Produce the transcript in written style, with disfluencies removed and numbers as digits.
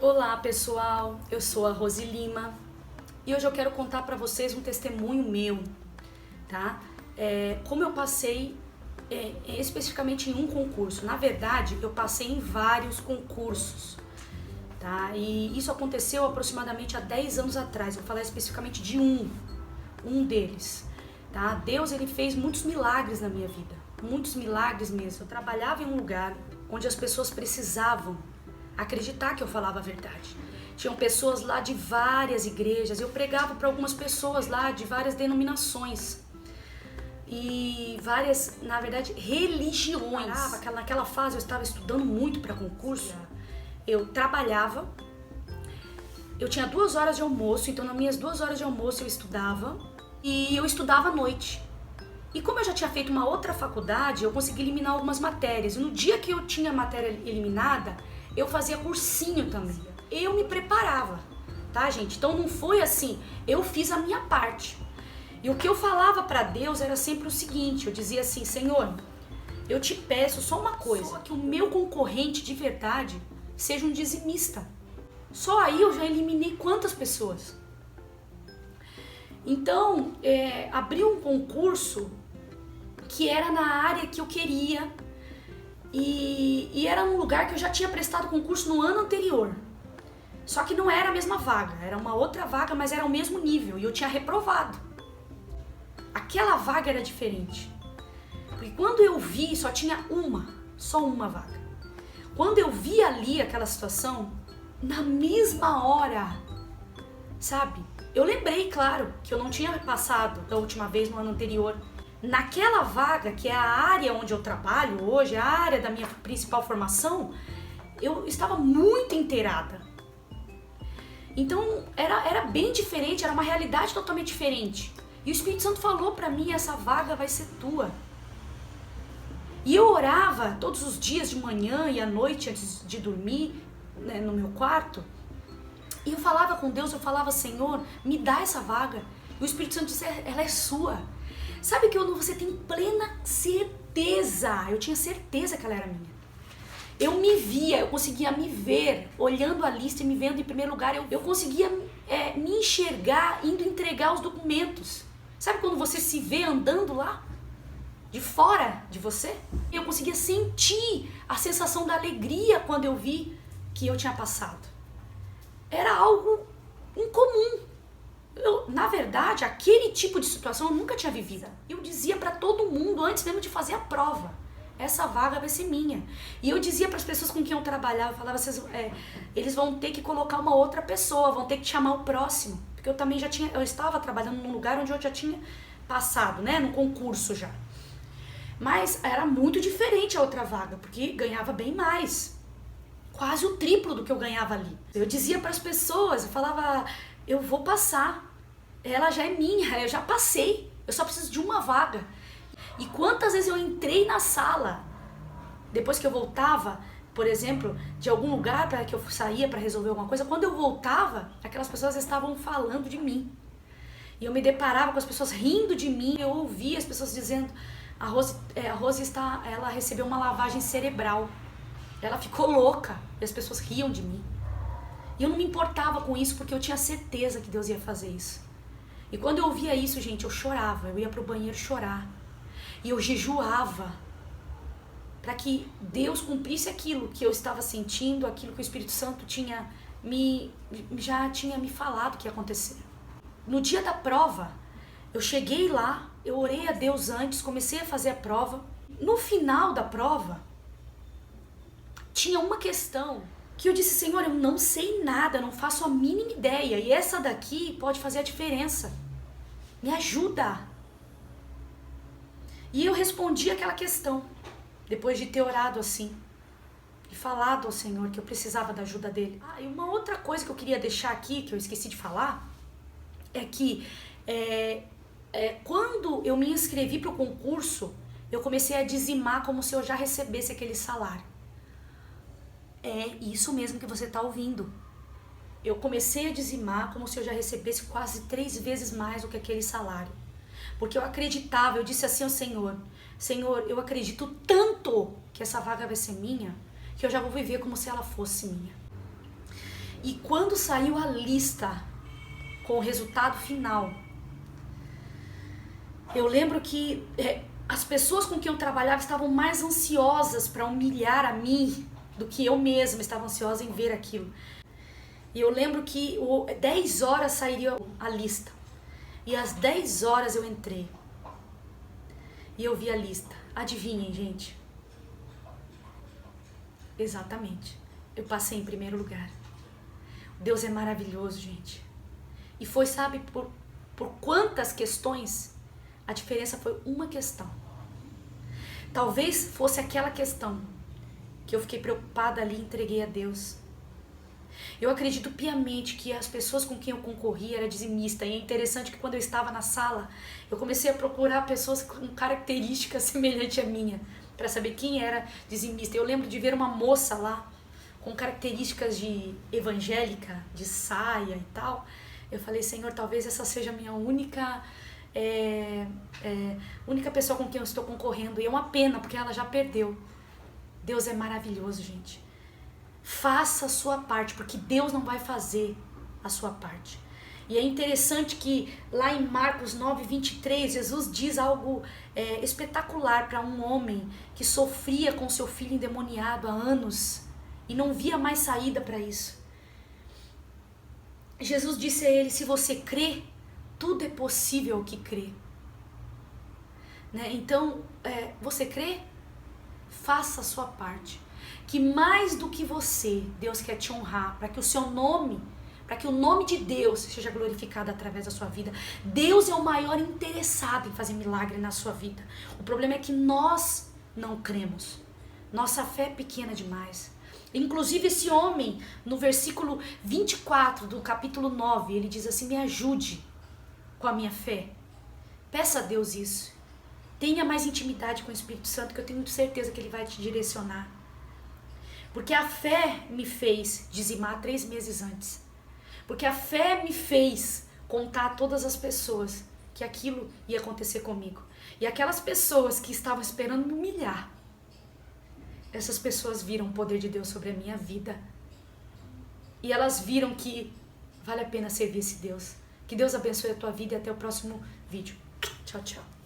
Olá pessoal, eu sou a Rose Lima e hoje eu quero contar para vocês um testemunho meu, tá? Como eu passei especificamente em um concurso. Na verdade, eu passei em vários concursos, tá? E isso aconteceu aproximadamente há 10 anos atrás. Eu vou falar especificamente de um deles, tá? Deus, ele fez muitos milagres na minha vida, muitos milagres mesmo. Eu trabalhava em um lugar onde as pessoas precisavam acreditar que eu falava a verdade. Tinham pessoas lá de várias igrejas, eu pregava para algumas pessoas lá de várias denominações e várias, na verdade, religiões. Naquela fase eu estava estudando muito para concurso, eu trabalhava, eu tinha 2 horas de almoço, então nas minhas 2 horas de almoço eu estudava e eu estudava à noite. E como eu já tinha feito uma outra faculdade, eu consegui eliminar algumas matérias. E no dia que eu tinha a matéria eliminada, eu fazia cursinho também. Eu me preparava, tá, gente? Então não foi assim, eu fiz a minha parte. E o que eu falava pra Deus era sempre o seguinte, eu dizia assim: Senhor, eu te peço só uma coisa, só que o meu concorrente de verdade seja um dizimista. Só aí eu já eliminei quantas pessoas? Então, abri um concurso que era na área que eu queria e era num lugar que eu já tinha prestado concurso no ano anterior. Só que não era a mesma vaga, era uma outra vaga, mas era o mesmo nível e eu tinha reprovado. Aquela vaga era diferente. Porque quando eu vi, só tinha só uma vaga. Quando eu vi ali aquela situação, na mesma hora, sabe? Eu lembrei, claro, que eu não tinha passado da última vez no ano anterior. Naquela vaga, que é a área onde eu trabalho hoje, a área da minha principal formação, eu estava muito inteirada. Então era bem diferente, era uma realidade totalmente diferente. E o Espírito Santo falou pra mim: essa vaga vai ser tua. E eu orava todos os dias, de manhã e à noite, antes de dormir, né, no meu quarto. E eu falava com Deus, eu falava: Senhor, me dá essa vaga. E o Espírito Santo disse: ela é sua. Sabe que você tem plena certeza, eu tinha certeza que ela era minha. Eu me via, eu conseguia me ver, olhando a lista e me vendo em primeiro lugar, eu conseguia me enxergar indo entregar os documentos. Sabe quando você se vê andando lá, de fora de você? Eu conseguia sentir a sensação da alegria quando eu vi que eu tinha passado. Era algo incomum. Na verdade, aquele tipo de situação eu nunca tinha vivido. Eu dizia pra todo mundo, antes mesmo de fazer a prova: essa vaga vai ser minha. E eu dizia para as pessoas com quem eu trabalhava, eu falava: eles vão ter que colocar uma outra pessoa, vão ter que chamar o próximo. Porque eu também eu estava trabalhando num lugar onde eu já tinha passado, né, no concurso já. Mas era muito diferente a outra vaga, porque ganhava bem mais. Quase o triplo do que eu ganhava ali. Eu dizia para as pessoas, eu falava: eu vou passar, ela já é minha, eu já passei, eu só preciso de uma vaga. E quantas vezes eu entrei na sala, depois que eu voltava, por exemplo, de algum lugar para que eu saía para resolver alguma coisa, quando eu voltava, aquelas pessoas estavam falando de mim. E eu me deparava com as pessoas rindo de mim, eu ouvia as pessoas dizendo: a Rose ela recebeu uma lavagem cerebral, ela ficou louca, e as pessoas riam de mim. E eu não me importava com isso, porque eu tinha certeza que Deus ia fazer isso. E quando eu ouvia isso, gente, eu chorava, eu ia pro banheiro chorar. E eu jejuava para que Deus cumprisse aquilo que eu estava sentindo, aquilo que o Espírito Santo já tinha me falado que ia acontecer. No dia da prova, eu cheguei lá, eu orei a Deus antes, comecei a fazer a prova. No final da prova, tinha uma questão que eu disse: Senhor, eu não sei nada, não faço a mínima ideia, e essa daqui pode fazer a diferença. Me ajuda. E eu respondi aquela questão, depois de ter orado assim, e falado ao Senhor que eu precisava da ajuda dele. E uma outra coisa que eu queria deixar aqui, que eu esqueci de falar, é que quando eu me inscrevi para o concurso, eu comecei a dizimar como se eu já recebesse aquele salário. É isso mesmo que você está ouvindo. Eu comecei a dizimar como se eu já recebesse quase 3 vezes mais do que aquele salário. Porque eu acreditava, eu disse assim ao Senhor: Senhor, eu acredito tanto que essa vaga vai ser minha, que eu já vou viver como se ela fosse minha. E quando saiu a lista com o resultado final, eu lembro que as pessoas com quem eu trabalhava estavam mais ansiosas para humilhar a mim do que eu mesma estava ansiosa em ver aquilo. E eu lembro que 10 horas sairia a lista. E às 10 horas eu entrei. E eu vi a lista. Adivinhem, gente? Exatamente. Eu passei em primeiro lugar. Deus é maravilhoso, gente. E foi, sabe, por quantas questões? A diferença foi uma questão. Talvez fosse aquela questão que eu fiquei preocupada ali e entreguei a Deus. Eu acredito piamente que as pessoas com quem eu concorria era dizimista. E é interessante que quando eu estava na sala, eu comecei a procurar pessoas com características semelhantes à minha, para saber quem era dizimista. Eu lembro de ver uma moça lá, com características de evangélica, de saia e tal. Eu falei, Senhor, talvez essa seja a minha única pessoa com quem eu estou concorrendo. E é uma pena, porque ela já perdeu. Deus é maravilhoso, gente. Faça a sua parte, porque Deus não vai fazer a sua parte. E é interessante que lá em Marcos 9:23, Jesus diz algo espetacular para um homem que sofria com seu filho endemoniado há anos e não via mais saída para isso. Jesus disse a ele, se você crê, tudo é possível ao que crê. Né? Então, você crê? Faça a sua parte. Que mais do que você, Deus quer te honrar, para que o seu nome, para que o nome de Deus seja glorificado através da sua vida. Deus é o maior interessado em fazer milagre na sua vida. O problema é que nós não cremos. Nossa fé é pequena demais. Inclusive esse homem, no versículo 24 do capítulo 9, ele diz assim, me ajude com a minha fé. Peça a Deus isso. Tenha mais intimidade com o Espírito Santo, que eu tenho certeza que Ele vai te direcionar. Porque a fé me fez dizimar 3 meses antes. Porque a fé me fez contar a todas as pessoas que aquilo ia acontecer comigo. E aquelas pessoas que estavam esperando me humilhar, essas pessoas viram o poder de Deus sobre a minha vida. E elas viram que vale a pena servir esse Deus. Que Deus abençoe a tua vida e até o próximo vídeo. Tchau, tchau.